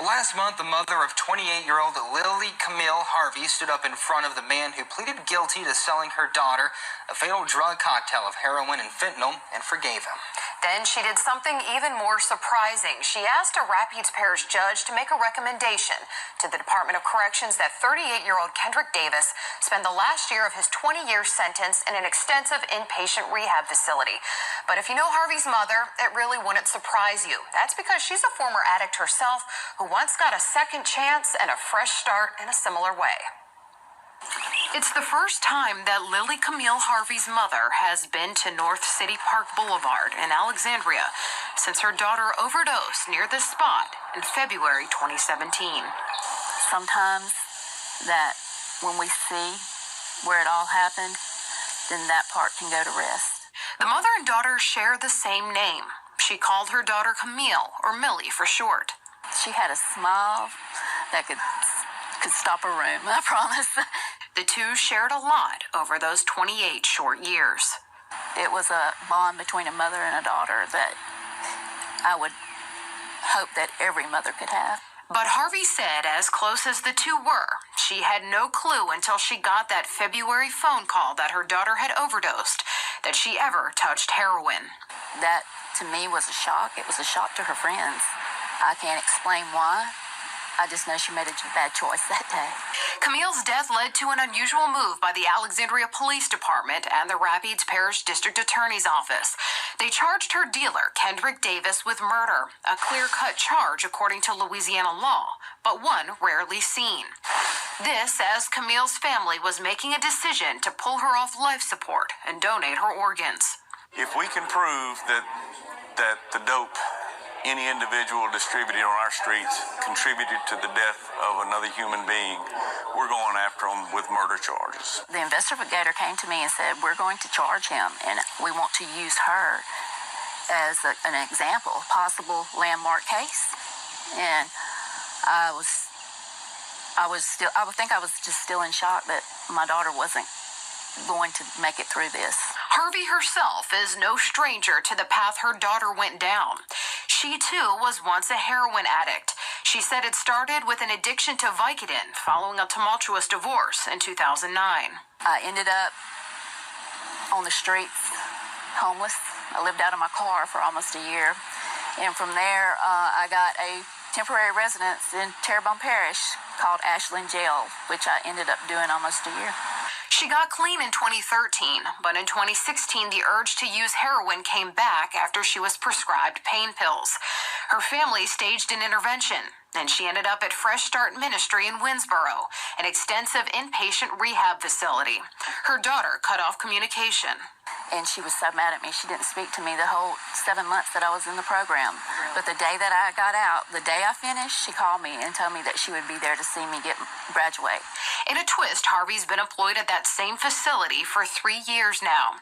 Last month, the mother of 28-year-old Millie Harvey stood up in front of the man who pleaded guilty to selling her daughter a fatal drug cocktail of heroin and fentanyl and forgave him. Then she did something even more surprising. She asked a Rapides Parish judge to make a recommendation to the Department of Corrections that 38-year-old Kendrick Davis spend the last year of his 20-year sentence in an extensive inpatient rehab facility. But if you know Harvey's mother, it really wouldn't surprise you. That's because she's a former addict herself who once got a second chance and a fresh start in a similar way. It's the first time that Lily Camille Harvey's mother has been to North City Park Boulevard in Alexandria since her daughter overdosed near this spot in February 2017. Sometimes that when we see where it all happened, then that part can go to rest. The mother and daughter share the same name. She called her daughter Camille, or Millie for short. She had a smile that could stop a room, I promise. The two shared a lot over those 28 short years. It was a bond between a mother and a daughter that I would hope that every mother could have. But Harvey said as close as the two were, she had no clue until she got that February phone call that her daughter had overdosed, that she ever touched heroin. That, to me, was a shock. It was a shock to her friends. I can't explain why. I just know she made a bad choice that day. Camille's death led to an unusual move by the Alexandria Police Department and the Rapides Parish District Attorney's Office. They charged her dealer, Kendrick Davis, with murder, a clear-cut charge according to Louisiana law, but one rarely seen. This as Camille's family was making a decision to pull her off life support and donate her organs. If we can prove that the dope any individual distributed on our streets contributed to the death of another human being, we're going after them with murder charges. The investigator came to me and said, we're going to charge him, and we want to use her as an example, possible landmark case. And I think I was just still in shock that my daughter wasn't going to make it through this. Harvey herself is no stranger to the path her daughter went down. She, too, was once a heroin addict. She said it started with an addiction to Vicodin following a tumultuous divorce in 2009. I ended up on the streets, homeless. I lived out of my car for almost a year. And from there, I got a temporary residence in Terrebonne Parish called Ashland Jail, which I ended up doing almost a year. She got clean in 2013, but in 2016, the urge to use heroin came back after she was prescribed pain pills. Her family staged an intervention, and she ended up at Fresh Start Ministry in Winsboro, an extensive inpatient rehab facility. Her daughter cut off communication. And she was so mad at me. She didn't speak to me the whole 7 months that I was in the program. But the day that I got out, the day I finished, she called me and told me that she would be there to see me graduate. In a twist, Harvey's been employed at that same facility for 3 years now.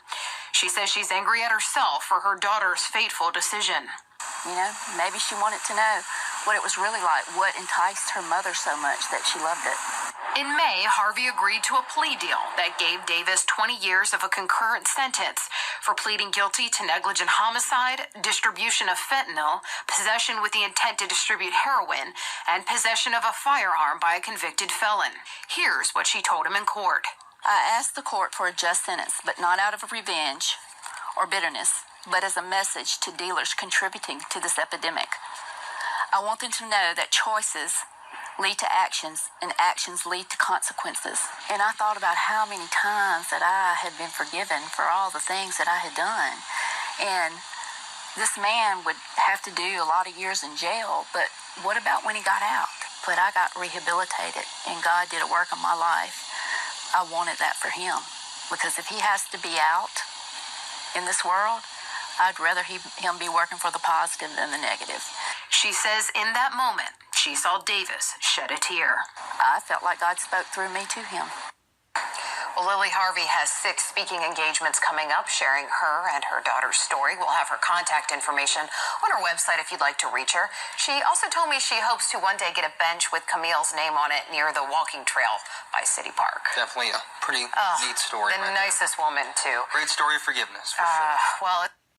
She says she's angry at herself for her daughter's fateful decision. You know, maybe she wanted to know what it was really like, what enticed her mother so much that she loved it. In May, Harvey agreed to a plea deal that gave Davis 20 years of a concurrent sentence for pleading guilty to negligent homicide, distribution of fentanyl, possession with the intent to distribute heroin, and possession of a firearm by a convicted felon. Here's what she told him in court. I asked the court for a just sentence, but not out of revenge or bitterness, but as a message to dealers contributing to this epidemic. I want them to know that choices lead to actions, and actions lead to consequences. And I thought about how many times that I had been forgiven for all the things that I had done. And this man would have to do a lot of years in jail, but what about when he got out? But I got rehabilitated, and God did a work in my life. I wanted that for him, because if he has to be out in this world, I'd rather him be working for the positive than the negative. She says in that moment, she saw Davis shed a tear. I felt like God spoke through me to him. Well, Lily Harvey has 6 speaking engagements coming up, sharing her and her daughter's story. We'll have her contact information on her website if you'd like to reach her. She also told me she hopes to one day get a bench with Camille's name on it near the walking trail by City Park. Definitely a pretty neat story. The nicest woman, too. Great story of forgiveness, for sure. Well,